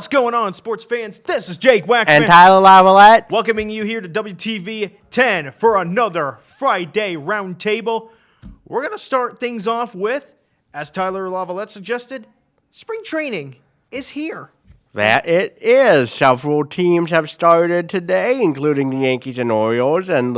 What's going on, sports fans? This is Jake Waxman. And Tyler Lavalette. Welcoming you here to WTV 10 for another Friday Roundtable. We're going to start things off with, as Tyler Lavalette suggested, spring training is here. That it is. Several teams have started today, including the Yankees and Orioles, and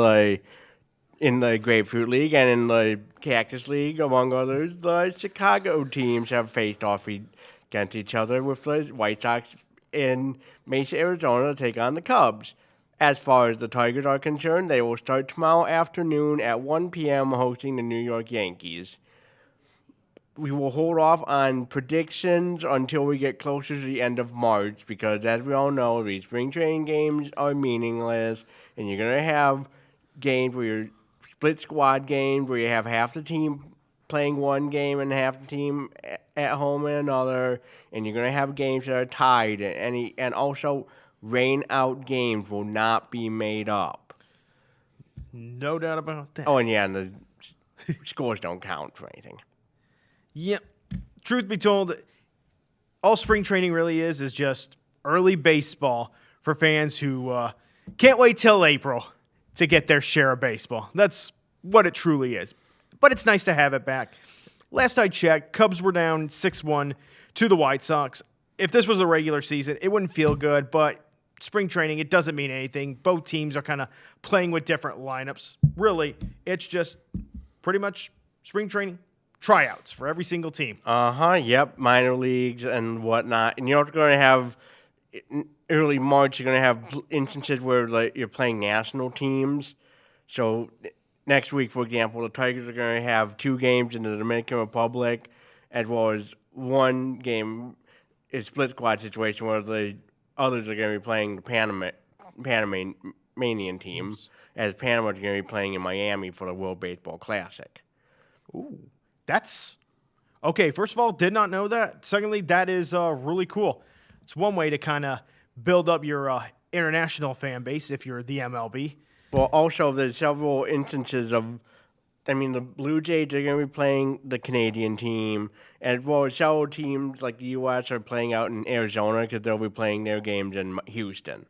in the Grapefruit League and in the Cactus League, among others. The Chicago teams have faced off against each other, with the White Sox in Mesa, Arizona to take on the Cubs. As far as the Tigers are concerned, they will start tomorrow afternoon at 1 p.m. hosting the New York Yankees. We will hold off on predictions until we get closer to the end of March because, as we all know, these spring training games are meaningless, and you're going to have games where you're split squad games where you have half the team playing one game and half the team at home in another, and you're going to have games that are tied, and also rain-out games will not be made up. No doubt about that. Oh, and yeah, and the scores don't count for anything. Yep. Truth be told, all spring training really is just early baseball for fans who can't wait till April to get their share of baseball. That's what it truly is. But it's nice to have it back. Last I checked, Cubs were down 6-1 to the White Sox. If this was a regular season, it wouldn't feel good, but spring training, it doesn't mean anything. Both teams are kind of playing with different lineups. Really, it's just pretty much spring training tryouts for every single team. Yep, minor leagues and whatnot. And you're going to have, in early March, you're going to have instances where you're playing national teams. So next week, for example, the Tigers are going to have 2 games in the Dominican Republic, as well as one game, a split squad situation where the others are going to be playing the Panamanian team, as Panama is going to be playing in Miami for the World Baseball Classic. Ooh, that's okay. First of all, did not know that. Secondly, that is really cool. It's one way to kind of build up your international fan base if you're the MLB. Well, also, there's several instances of, the Blue Jays are going to be playing the Canadian team, as well as several teams like the U.S. are playing out in Arizona because they'll be playing their games in Houston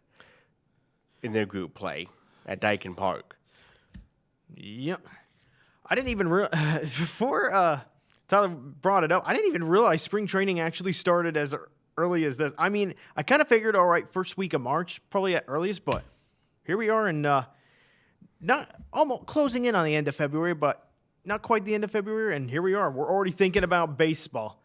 in their group play at Dyken Park. Yep. I didn't even realize, before Tyler brought it up, I didn't even realize spring training actually started as early as this. I mean, I kind of figured, all right, first week of March, probably at earliest, but here we are in not almost closing in on the end of February, but not quite the end of February, and here we are. We're already thinking about baseball.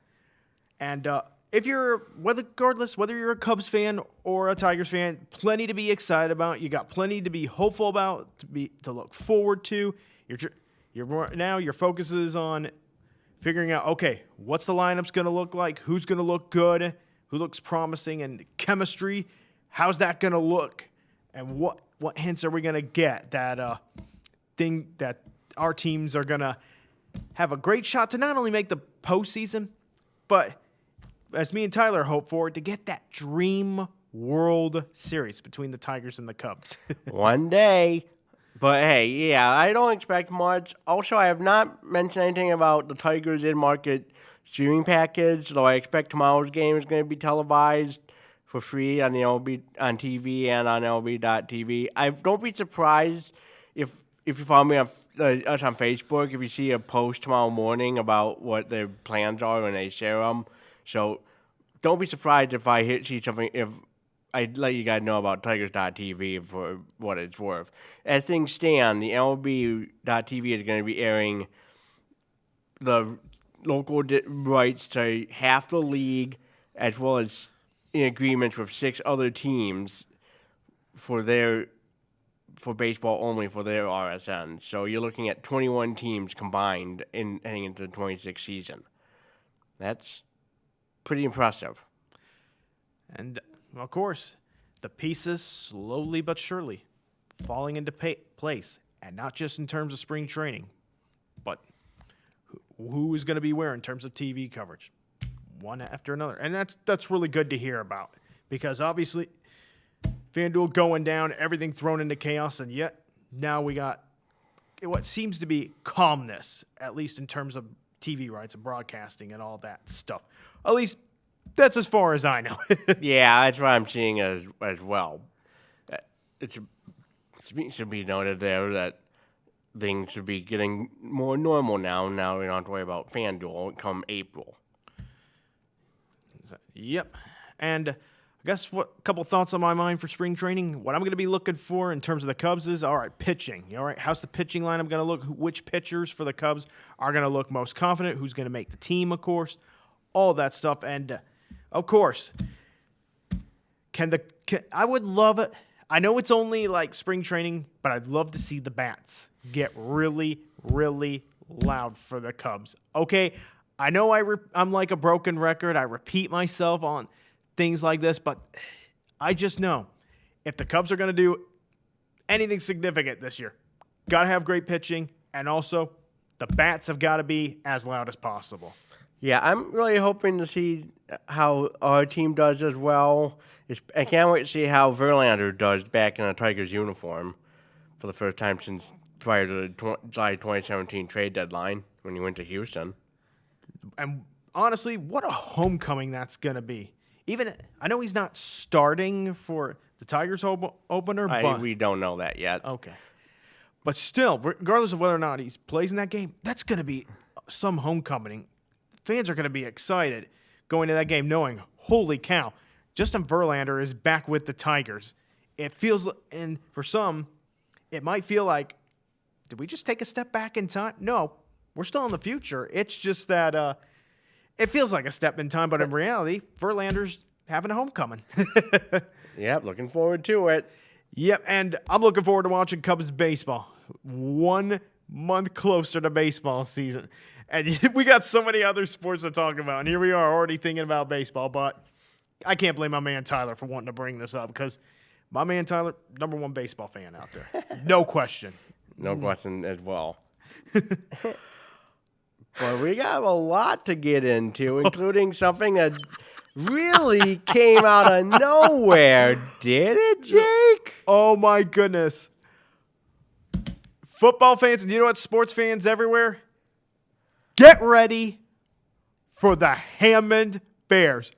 And if you're, regardless, whether you're a Cubs fan or a Tigers fan, plenty to be excited about. You got plenty to be hopeful about, to look forward to. Your focus is on figuring out, okay, what's the lineup's going to look like? Who's going to look good? Who looks promising? And chemistry, how's that going to look? And what hints are we going to get that our teams are going to have a great shot to not only make the postseason, but as me and Tyler hope for, to get that dream World Series between the Tigers and the Cubs. One day. But hey, yeah, I don't expect much. Also, I have not mentioned anything about the Tigers in-market streaming package, though I expect tomorrow's game is going to be televised for free on the MLB on TV and on MLB.TV. Don't be surprised if you follow me on us on Facebook, if you see a post tomorrow morning about what their plans are when they share them. So don't be surprised if I see something, if I let you guys know about Tigers.tv for what it's worth. As things stand, the MLB.tv is going to be airing the local rights to half the league, as well as in agreements with 6 other teams for baseball only for their RSN. So you're looking at 21 teams combined heading into the 26th season. That's pretty impressive. And of course, the pieces slowly but surely falling into place, and not just in terms of spring training, but who is going to be where in terms of TV coverage, one after another. And that's really good to hear about, because obviously FanDuel going down, everything thrown into chaos, and yet now we got what seems to be calmness, at least in terms of TV rights and broadcasting and all that stuff. At least That's as far as I know. Yeah, that's what I'm seeing as well. It should be noted there that things should be getting more normal now. Now we don't have to worry about FanDuel come April. Yep. And I guess a couple thoughts on my mind for spring training. What I'm going to be looking for in terms of the Cubs is, all right, pitching. All right, how's the pitching lineup going to look? Which pitchers for the Cubs are going to look most confident? Who's going to make the team, of course? All that stuff. And, of course, I would love it. I know it's only like spring training, but I'd love to see the bats get really, really loud for the Cubs. Okay, I know I'm like a broken record. I repeat myself on things like this, but I just know if the Cubs are going to do anything significant this year, got to have great pitching, and also the bats have got to be as loud as possible. Yeah, I'm really hoping to see how our team does as well. I can't wait to see how Verlander does back in a Tigers uniform for the first time since prior to the July 2017 trade deadline when he went to Houston. And honestly, what a homecoming that's going to be. Even I know he's not starting for the Tigers opener, but we don't know that yet. Okay. But still, regardless of whether or not he plays in that game, that's going to be some homecoming. Fans are going to be excited going to that game knowing, holy cow, Justin Verlander is back with the Tigers. It feels, and for some, it might feel like, did we just take a step back in time? No, we're still in the future. It's just that it feels like a step in time, but in reality, Verlander's having a homecoming. Yep, looking forward to it. Yep, and I'm looking forward to watching Cubs baseball. 1 month closer to baseball season. And we got so many other sports to talk about, and here we are already thinking about baseball, but I can't blame my man Tyler for wanting to bring this up because my man Tyler, #1 baseball fan out there. No question. No question as well. But we got a lot to get into, including something that really came out of nowhere, did it, Jake? Oh, my goodness. Football fans, and you know what, sports fans everywhere? Get ready for the Hammond Bears.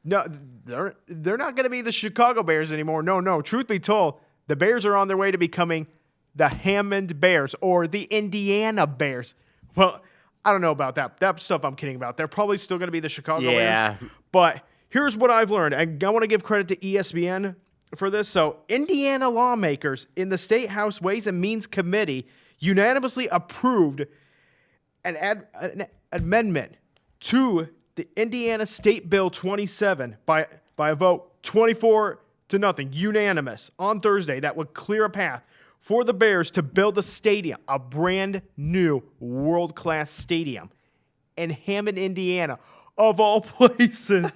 No, they're not going to be the Chicago Bears anymore. No. Truth be told, the Bears are on their way to becoming the Hammond Bears or the Indiana Bears. Well, I don't know about that. That stuff I'm kidding about. They're probably still going to be the Chicago Bears. But here's what I've learned. And I want to give credit to ESPN for this. So Indiana lawmakers in the State House Ways and Means Committee unanimously approved an amendment to the Indiana State Bill 27 by a vote 24-0, unanimous, on Thursday that would clear a path for the Bears to build a stadium, a brand new world-class stadium in Hammond, Indiana, of all places.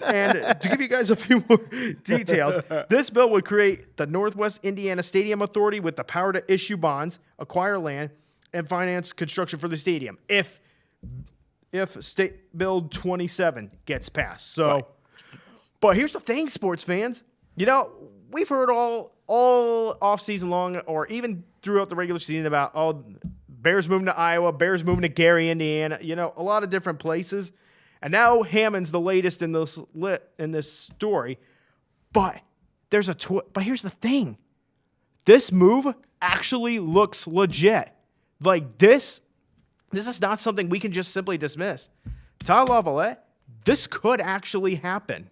And to give you guys a few more details, this bill would create the Northwest Indiana Stadium Authority with the power to issue bonds, acquire land, and finance construction for the stadium if State Bill 27 gets passed. So, right. But here's the thing, sports fans. You know, we've heard all offseason long or even throughout the regular season about, Bears moving to Iowa, Bears moving to Gary, Indiana, a lot of different places. And now Hammond's the latest in this story. But but here's the thing. This move actually looks legit. Like this is not something we can just simply dismiss. Tyler Lavalette, this could actually happen.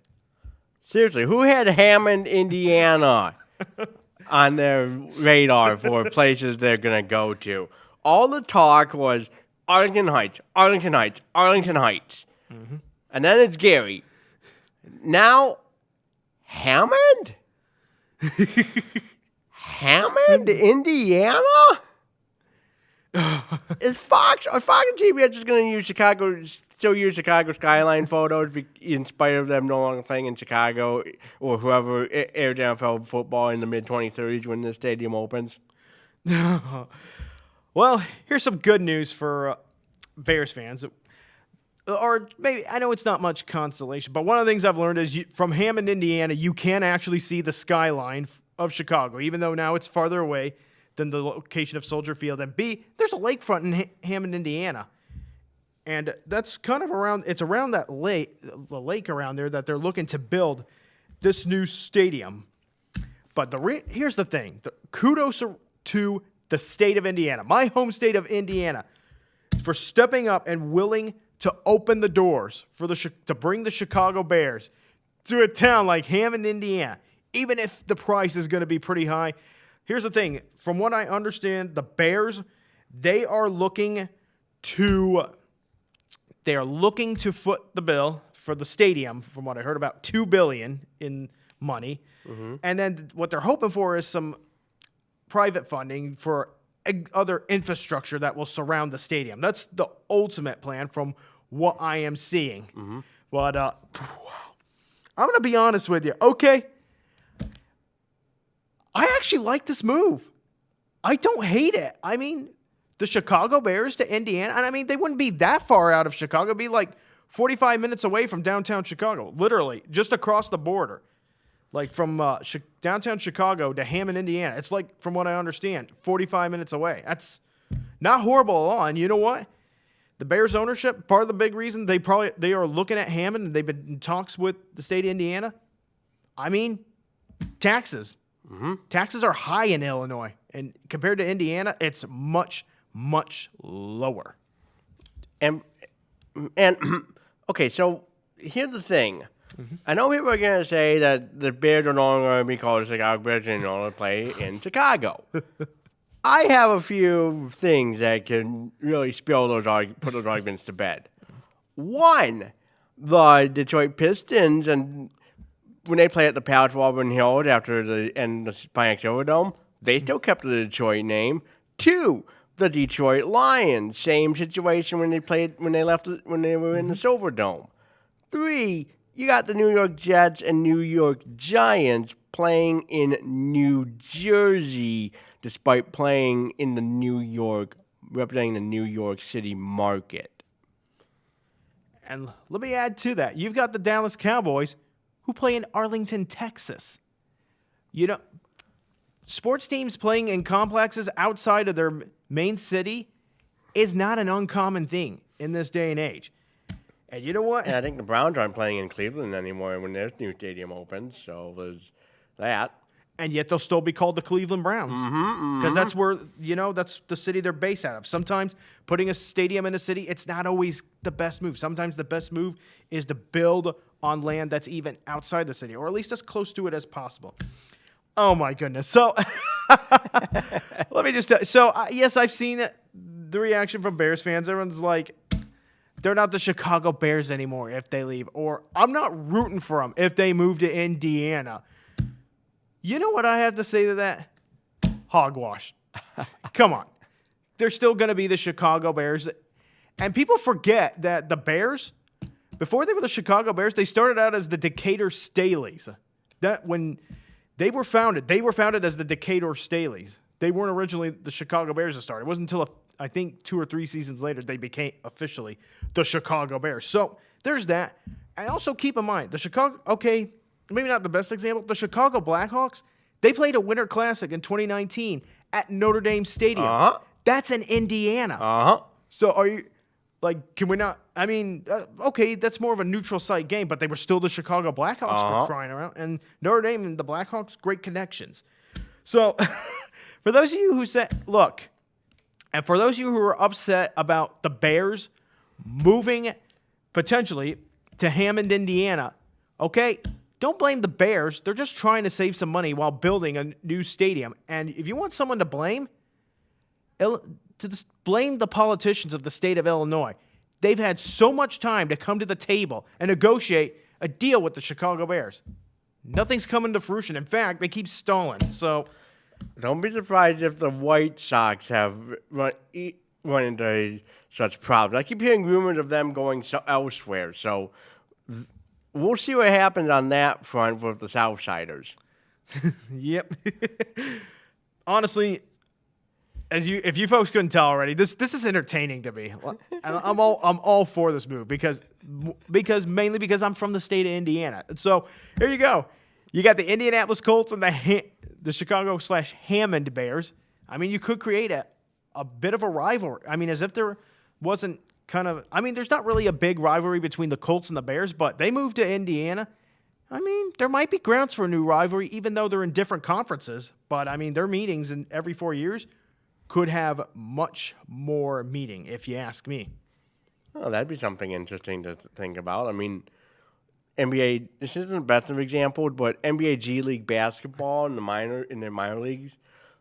Seriously, who had Hammond, Indiana on their radar for places they're going to go to? All the talk was Arlington Heights. Mm-hmm. And then it's Gary. Now, Hammond? Hammond, Indiana? Is Fox and CBS just going to still use Chicago skyline photos in spite of them no longer playing in Chicago or whoever aired NFL football in the mid-2030s when the stadium opens? Well, here's some good news for Bears fans. Or maybe, I know it's not much consolation, but one of the things I've learned is from Hammond, Indiana, you can actually see the skyline of Chicago, even though now it's farther away than the location of Soldier Field. And B, there's a lakefront in Hammond, Indiana. And that's kind of it's around that lake, the lake around there that they're looking to build this new stadium. But here's the thing. Kudos to the state of Indiana, my home state of Indiana, for stepping up and willing to open the doors to bring the Chicago Bears to a town like Hammond, Indiana, even if the price is going to be pretty high. Here's the thing. From what I understand, the Bears, they are looking to foot the bill for the stadium, from what I heard, about $2 billion in money. Mm-hmm. And then what they're hoping for is some private funding for other infrastructure that will surround the stadium. That's the ultimate plan from what I am seeing. Mm-hmm. But I'm going to be honest with you. Okay, I actually like this move. I don't hate it. I mean, the Chicago Bears to Indiana, and I mean, they wouldn't be that far out of Chicago. It'd be like 45 minutes away from downtown Chicago, literally, just across the border. Like from downtown Chicago to Hammond, Indiana. It's like, from what I understand, 45 minutes away. That's not horrible at all. And you know what? The Bears ownership, part of the big reason they are looking at Hammond, and they've been in talks with the state of Indiana. I mean, taxes. Mm-hmm. Taxes are high in Illinois. And compared to Indiana, it's much, much lower. And okay, so here's the thing. Mm-hmm. I know people are going to say that the Bears are no longer going to be called the Chicago Bears and no longer play in Chicago. I have a few things that can really put those arguments to bed. One, the Detroit Pistons, and when they play at the Palace Walburn Hills after the end of the Pioneer Silverdome, they still kept the Detroit name. Two, the Detroit Lions, same situation when they were in the Silverdome. Three, you got the New York Jets and New York Giants playing in New Jersey, despite playing in representing the New York City market. And let me add to that. You've got the Dallas Cowboys, who play in Arlington, Texas. You know, sports teams playing in complexes outside of their main city is not an uncommon thing in this day and age. And you know what? And I think the Browns aren't playing in Cleveland anymore when their new stadium opens, so there's that. And yet they'll still be called the Cleveland Browns. Because that's where, that's the city they're based out of. Sometimes putting a stadium in a city, it's not always the best move. Sometimes the best move is to build on land that's even outside the city, or at least as close to it as possible. Oh, my goodness. So let me just tell you. Yes, I've seen the reaction from Bears fans. Everyone's like, they're not the Chicago Bears anymore if they leave. Or I'm not rooting for them if they move to Indiana. You know what I have to say to that? Hogwash. Come on. They're still going to be the Chicago Bears. And people forget that the Bears, before they were the Chicago Bears, they started out as the Decatur Staleys. That when they were founded as the Decatur Staleys. They weren't originally the Chicago Bears to start. It wasn't until I think 2 or 3 seasons later they became officially the Chicago Bears. So there's that. And also keep in mind, maybe not the best example, the Chicago Blackhawks, they played a Winter Classic in 2019 at Notre Dame Stadium. Uh-huh. That's in Indiana. Uh-huh. So are you, can we not, that's more of a neutral site game, but they were still the Chicago Blackhawks for crying around. And Notre Dame and the Blackhawks, great connections. So for those of you who said, and for those of you who are upset about the Bears moving potentially to Hammond, Indiana, okay, don't blame the Bears. They're just trying to save some money while building a new stadium. And if you want someone to blame, blame the politicians of the state of Illinois. They've had so much time to come to the table and negotiate a deal with the Chicago Bears. Nothing's coming to fruition. In fact, they keep stalling. So don't be surprised if the White Sox have run into such problems. I keep hearing rumors of them going elsewhere. So we'll see what happens on that front with the Southsiders. Yep. Honestly, if you folks couldn't tell already, this is entertaining to me. I'm all for this move because mainly because I'm from the state of Indiana. So here you go. You got the Indianapolis Colts and the Chicago/Hammond Bears. I mean, you could create a bit of a rivalry. I mean, as if there wasn't kind of, I mean, there's not really a big rivalry between the Colts and the Bears, but they moved to Indiana. I mean, there might be grounds for a new rivalry, even though they're in different conferences. But, I mean, their meetings in every 4 years could have much more meaning, if you ask me. Oh, that'd be something interesting to think about. I mean, NBA, this isn't the best of examples, but NBA G League basketball in the minor leagues,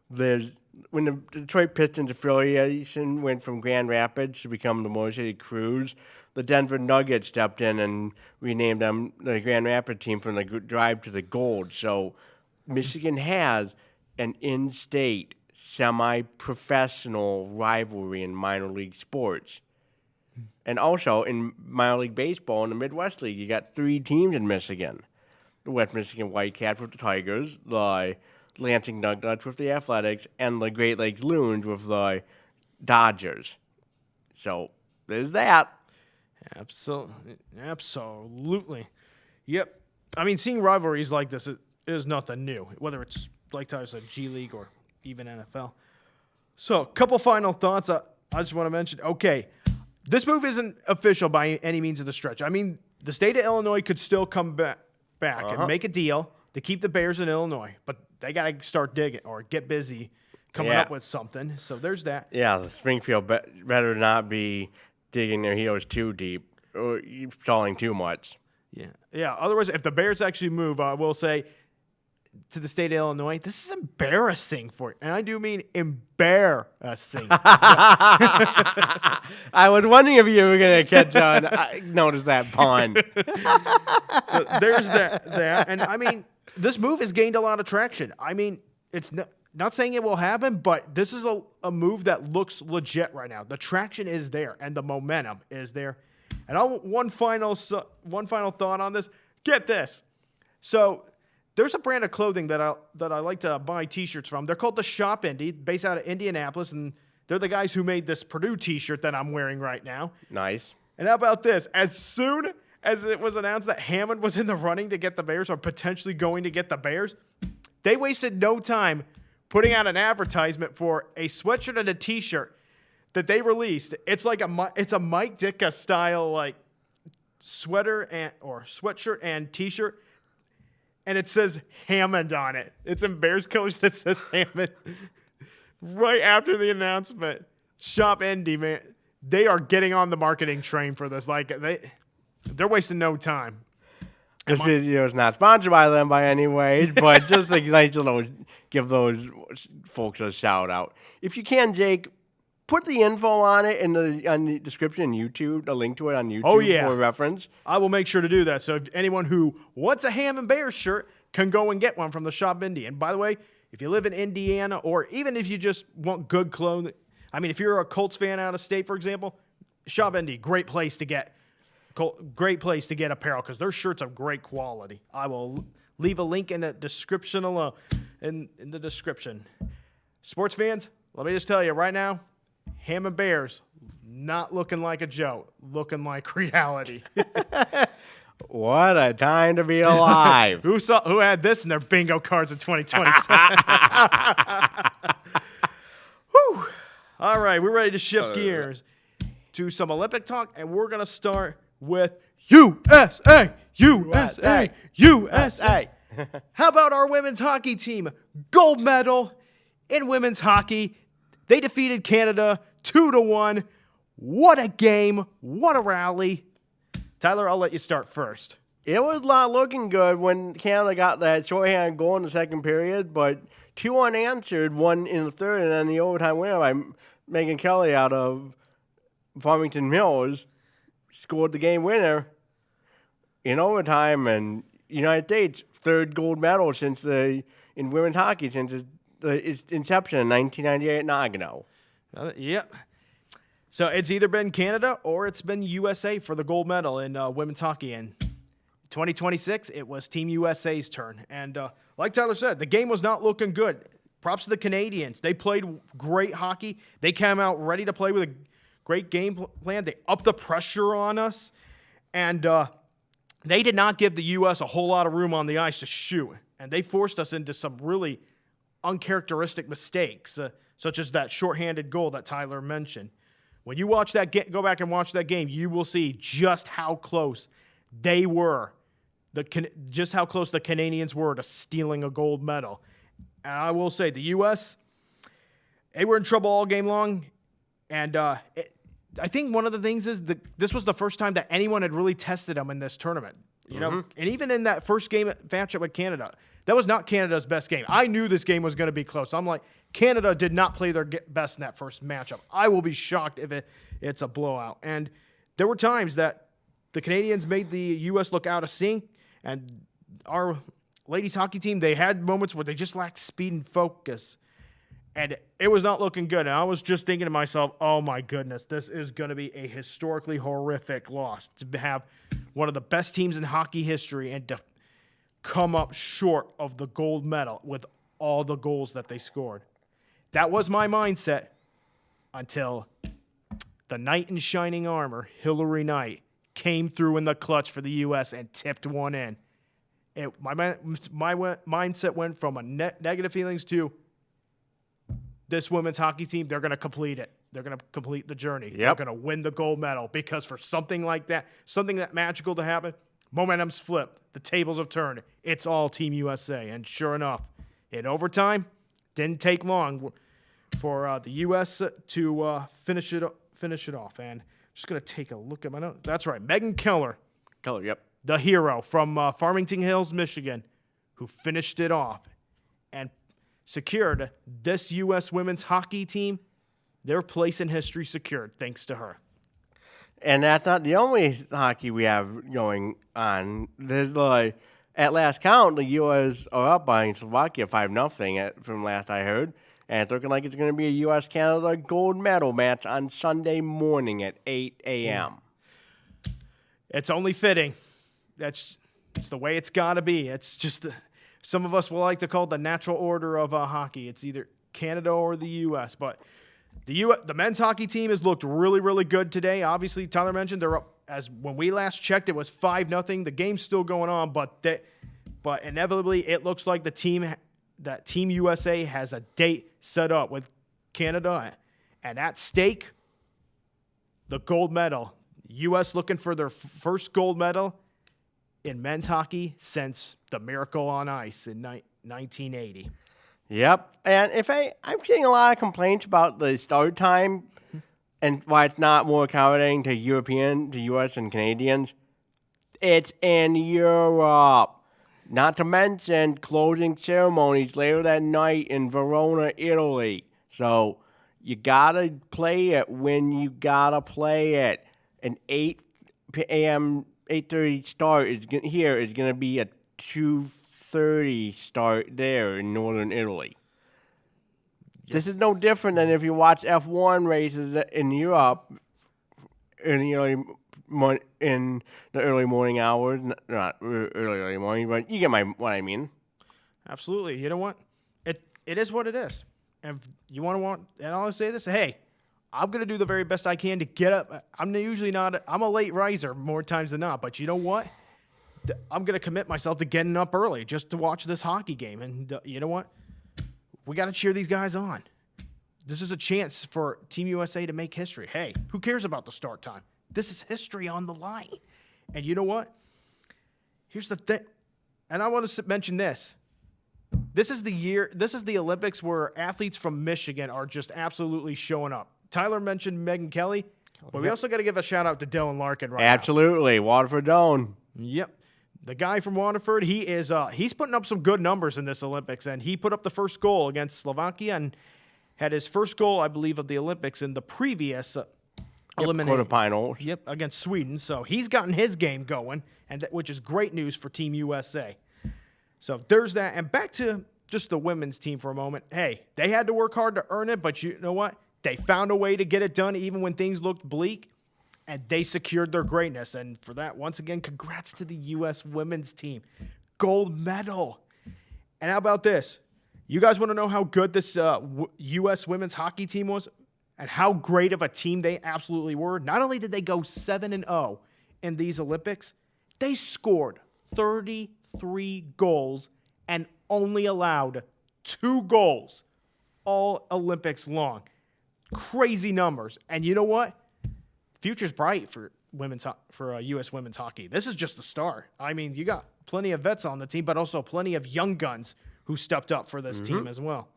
when the Detroit Pistons affiliation went from Grand Rapids to become the Motor City Cruise, the Denver Nuggets stepped in and renamed them the Grand Rapids team from the Drive to the Gold. So Michigan has an in-state, semi-professional rivalry in minor league sports. And also in minor league baseball in the Midwest League, you got 3 teams in Michigan. The West Michigan Whitecaps with the Tigers, the Lansing Nuggets with the Athletics, and the Great Lakes Loons with the Dodgers. So there's that. Absolutely. Yep. I mean, seeing rivalries like this is nothing new, whether it's, like Tyler said, G League or even NFL. So, a couple final thoughts I just want to mention. Okay, this move isn't official by any means of the stretch. I mean, the state of Illinois could still come back and make a deal to keep the Bears in Illinois, but they got to start digging or get busy coming up with something. So, there's that. Yeah, the Springfield better not be digging their heels too deep or stalling too much. Yeah. Otherwise, if the Bears actually move, I will say to the state of Illinois, this is embarrassing for you. And I do mean embarrassing. I was wondering if you were going to catch on. I noticed that pun. So there's that. And I mean, this move has gained a lot of traction. I mean, it's not saying it will happen, but this is a move that looks legit right now. The traction is there, and the momentum is there. And one final thought on this. Get this. So there's a brand of clothing that I like to buy T-shirts from. They're called the Shop Indy, based out of Indianapolis, and they're the guys who made this Purdue T-shirt that I'm wearing right now. Nice. And how about this? As soon as it was announced that Hammond was in the running to get the Bears, or potentially going to get the Bears, they wasted no time putting out an advertisement for a sweatshirt and a T-shirt that they released. It's like it's a Mike Ditka style like sweatshirt and T-shirt, and it says Hammond on it. It's in Bears colors that says Hammond. Right after the announcement, Shop Indy, man, they are getting on the marketing train for this. Like they're wasting no time. This video is not sponsored by them by any way, but just a nice little give those folks a shout out. If you can, Jake, put the info on it on the description on YouTube, a link to it on YouTube for reference. I will make sure to do that. So if anyone who wants a Hammond Bears shirt can go and get one from the Shop Indy. And by the way, if you live in Indiana, or even if you just want good clothing, I mean, if you're a Colts fan out of state, for example, Shop Indy, great place to get apparel because their shirts are great quality. I will leave a link in the description in the description. Sports fans, let me just tell you right now, Hammond Bears, not looking like a joke, looking like reality. What a time to be alive. Who had this in their bingo cards in 2027? Whew. All right, we're ready to shift gears to some Olympic talk, and we're going to start with USA. How about our women's hockey team? Gold medal in women's hockey. They defeated Canada 2-1. What a game. What a rally. Tyler, I'll let you start first. It was not looking good when Canada got that shorthanded goal in the second period, but 2 unanswered, 1 in the third, and then the overtime winner by Megan Kelly out of Farmington Mills scored the game winner in overtime, and United States third gold medal in women's hockey since its inception in 1998 at Nagano. Yep. So it's either been Canada or it's been USA for the gold medal in women's hockey. In 2026, it was Team USA's turn. And like Tyler said, the game was not looking good. Props to the Canadians. They played great hockey. They came out ready to play with a great game plan. They upped the pressure on us. And they did not give the U.S. a whole lot of room on the ice to shoot. And they forced us into some really uncharacteristic mistakes, such as that shorthanded goal that Tyler mentioned. When you watch that, go back and watch that game, you will see just how close they were. Just how close the Canadians were to stealing a gold medal. And I will say, the U.S., they were in trouble all game long. And I think one of the things is that this was the first time that anyone had really tested them in this tournament. You know, and even in that first game matchup with Canada, that was not Canada's best game. I knew this game was going to be close. I'm like, Canada did not play their best in that first matchup. I will be shocked if it's a blowout. And there were times that the Canadians made the U.S. look out of sync, and our ladies hockey team, they had moments where they just lacked speed and focus. And it was not looking good. And I was just thinking to myself, oh my goodness, this is going to be a historically horrific loss to have one of the best teams in hockey history and to come up short of the gold medal with all the goals that they scored. That was my mindset until the knight in shining armor, Hillary Knight, came through in the clutch for the U.S. and tipped one in. My mindset went from a negative feelings to this women's hockey team, they're going to complete it. They're going to complete the journey. Yep. They're going to win the gold medal because for something like that, something that magical to happen, momentum's flipped. The tables have turned. It's all Team USA. And sure enough, in overtime, didn't take long for the U.S. to finish it off. And just going to take a look at my notes. That's right. Megan Keller, Yep. the hero from Farmington Hills, Michigan, who finished it off and secured this U.S. women's hockey team, their place in history secured thanks to her. And that's not the only hockey we have going on. There's at last count, the U.S. are up by Slovakia 5-0 from last I heard. And it's looking like it's going to be a U.S.-Canada gold medal match on Sunday morning at 8 a.m. It's only fitting. It's the way it's got to be. It's just some of us will like to call it the natural order of hockey. It's either Canada or the U.S., but the men's hockey team has looked really, really good today. Obviously, Tyler mentioned they're up. As when we last checked, it was 5-0. The game's still going on, but inevitably, it looks like Team USA has a date set up with Canada, and at stake, the gold medal. U.S. looking for their first gold medal in men's hockey since the Miracle on Ice in 1980. Yep. And I'm getting a lot of complaints about the start time and why it's not more accommodating to U.S. and Canadians. It's in Europe. Not to mention closing ceremonies later that night in Verona, Italy. So you got to play it when you got to play it. An 8 a.m., 8:30 start is going to be a 2:30 start there in northern Italy. Yes. This is no different than if you watch F1 races in Europe in the early morning hours. Not early morning, but you get what I mean. Absolutely. You know what? It is what it is. And if you and I'll say this, hey, I'm going to do the very best I can to get up. I'm a late riser more times than not, but you know what? I'm going to commit myself to getting up early just to watch this hockey game. And you know what? We got to cheer these guys on. This is a chance for Team USA to make history. Hey, who cares about the start time? This is history on the line. And you know what? Here's the thing. And I want to mention this. This is the Olympics where athletes from Michigan are just absolutely showing up. Tyler mentioned Megan Kelly, but we also got to give a shout out to Dylan Larkin right now. Absolutely. Waterford Doan. Yep. The guy from Waterford, he's putting up some good numbers in this Olympics, and he put up the first goal against Slovakia and had his first goal, I believe, of the Olympics in the previous elimination. Quarterfinals. Yep, against Sweden. So he's gotten his game going, which is great news for Team USA. So there's that. And back to just the women's team for a moment. Hey, they had to work hard to earn it, but you know what? They found a way to get it done even when things looked bleak. And they secured their greatness. And for that, once again, congrats to the U.S. women's team. Gold medal. And how about this? You guys want to know how good this U.S. women's hockey team was? And how great of a team they absolutely were? Not only did they go 7-0 in these Olympics, they scored 33 goals and only allowed 2 goals all Olympics long. crazy numbers. And you know what? The future's bright for U.S. women's hockey. This is just the start. I mean, you got plenty of vets on the team, but also plenty of young guns who stepped up for this team as well.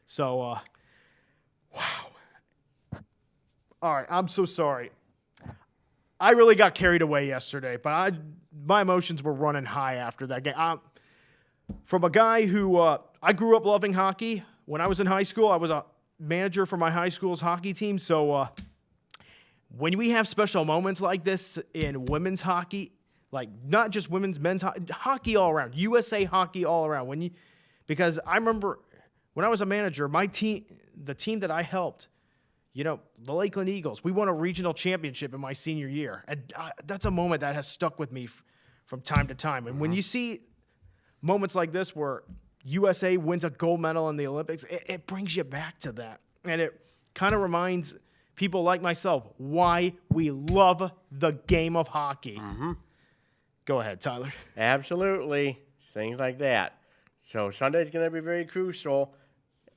So, wow. All right, I'm so sorry. I really got carried away yesterday, but my emotions were running high after that game. From a guy who I grew up loving hockey. When I was in high school, I was a manager for my high school's hockey team. So when we have special moments like this in women's hockey, like not just men's hockey all around, USA hockey all around. Because I remember when I was a manager, the team that I helped, the Lakeland Eagles, we won a regional championship in my senior year. And that's a moment that has stuck with me from time to time. And when you see moments like this where USA wins a gold medal in the Olympics, it brings you back to that. And it kind of reminds people like myself why we love the game of hockey. Go ahead, Tyler. Absolutely. Things like that. So Sunday's going to be very crucial.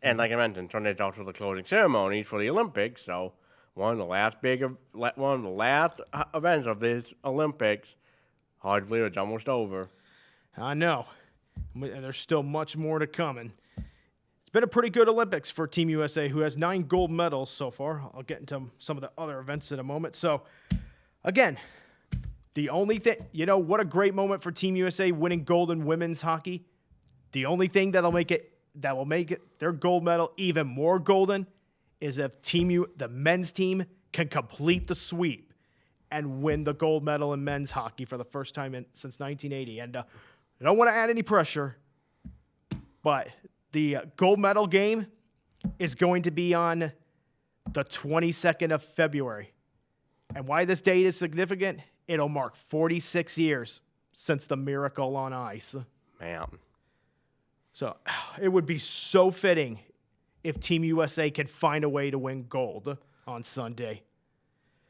And like I mentioned, Sunday's also the closing ceremonies for the Olympics. So one of the last events of this Olympics. Hard to believe it's almost over. I know. And there's still much more to come. And it's been a pretty good Olympics for Team USA, who has 9 gold medals so far. I'll get into some of the other events in a moment. So, again, the only thing, what a great moment for Team USA winning gold in women's hockey. The only thing that will make it their gold medal even more golden is if the men's team can complete the sweep and win the gold medal in men's hockey for the first time since 1980. And I don't want to add any pressure, but the gold medal game is going to be on the 22nd of February. And why this date is significant, it'll mark 46 years since the Miracle on Ice. Man. So it would be so fitting if Team USA could find a way to win gold on Sunday.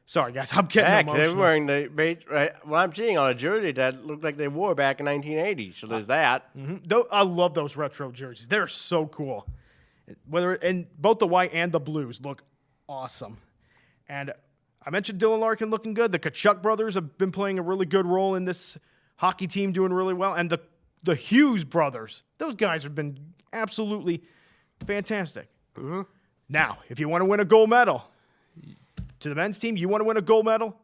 Sorry, guys, I'm getting emotional. They're wearing what I'm seeing on a jersey that looked like they wore back in 1980. So there's that. I love those retro jerseys. They're so cool. And both the white and the blues look awesome. And I mentioned Dylan Larkin looking good. The Tkachuk brothers have been playing a really good role in this hockey team, doing really well. And the Hughes brothers, those guys have been absolutely fantastic. Now, if you want to win a gold medal, to the men's team, you want to win a gold medal?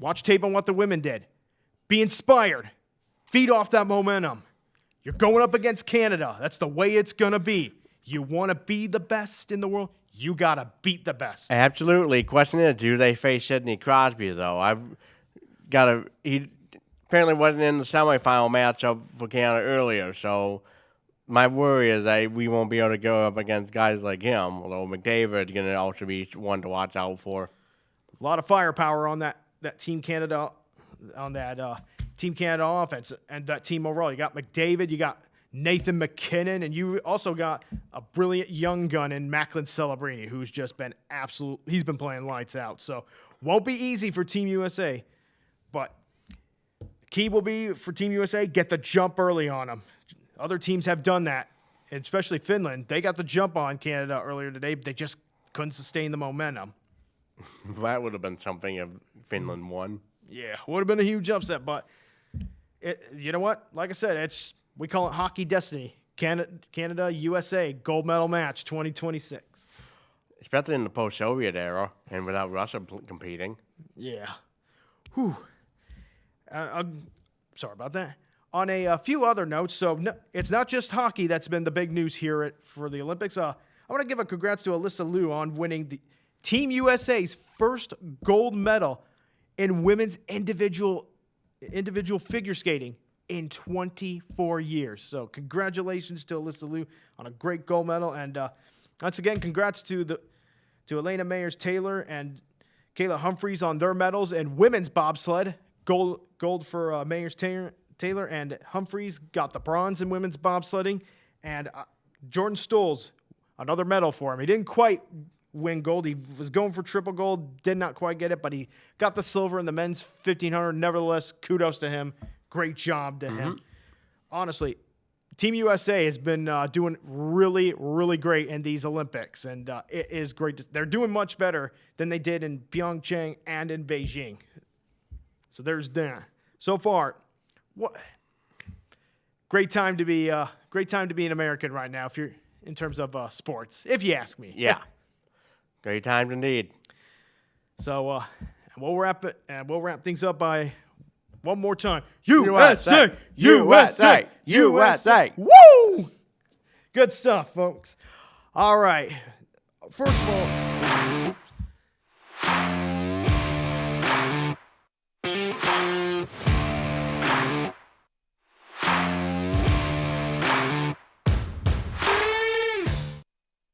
Watch tape on what the women did. Be inspired. Feed off that momentum. You're going up against Canada. That's the way it's going to be. You want to be the best in the world? You got to beat the best. Absolutely. Question is, do they face Sidney Crosby, though? He apparently wasn't in the semifinal matchup for Canada earlier, so my worry is that we won't be able to go up against guys like him, although McDavid is going to also be one to watch out for. A lot of firepower on that Team Canada, Team Canada offense and that team overall. You got McDavid, you got Nathan McKinnon, and you also got a brilliant young gun in Macklin Celebrini, who's just been he's been playing lights out. So won't be easy for Team USA, but key will be for Team USA, get the jump early on them. Other teams have done that, and especially Finland. They got the jump on Canada earlier today, but they just couldn't sustain the momentum. That would have been something if Finland won. Yeah, would have been a huge upset, but you know what? Like I said, we call it hockey destiny. Canada, USA, gold medal match 2026. Especially in the post-Soviet era and without Russia competing. Yeah. Whew. Sorry about that. On a few other notes, it's not just hockey that's been the big news here for the Olympics. I want to give a congrats to Alyssa Liu on winning the Team USA's first gold medal in women's individual figure skating in 24 years. So congratulations to Alyssa Liu on a great gold medal. And once again, congrats to Elena Mayers-Taylor and Kayla Humphreys on their medals in women's bobsled. Gold for Mayers-Taylor, and Humphreys got the bronze in women's bobsledding. And Jordan Stolz, another medal for him. He didn't quite win gold. He was going for triple gold, did not quite get it, but he got the silver in the men's 1500. Nevertheless, kudos to him. Great job to him. Honestly, Team USA has been doing really, really great in these Olympics, and it is great. They're doing much better than they did in Pyeongchang and in Beijing. So there's that. So far, what great time to be an American right now, if you're in terms of sports, if you ask me. Yeah, great times indeed. So we'll wrap things up by one more time. USA! USA! USA! Woo! Good stuff, folks. All right. First of all,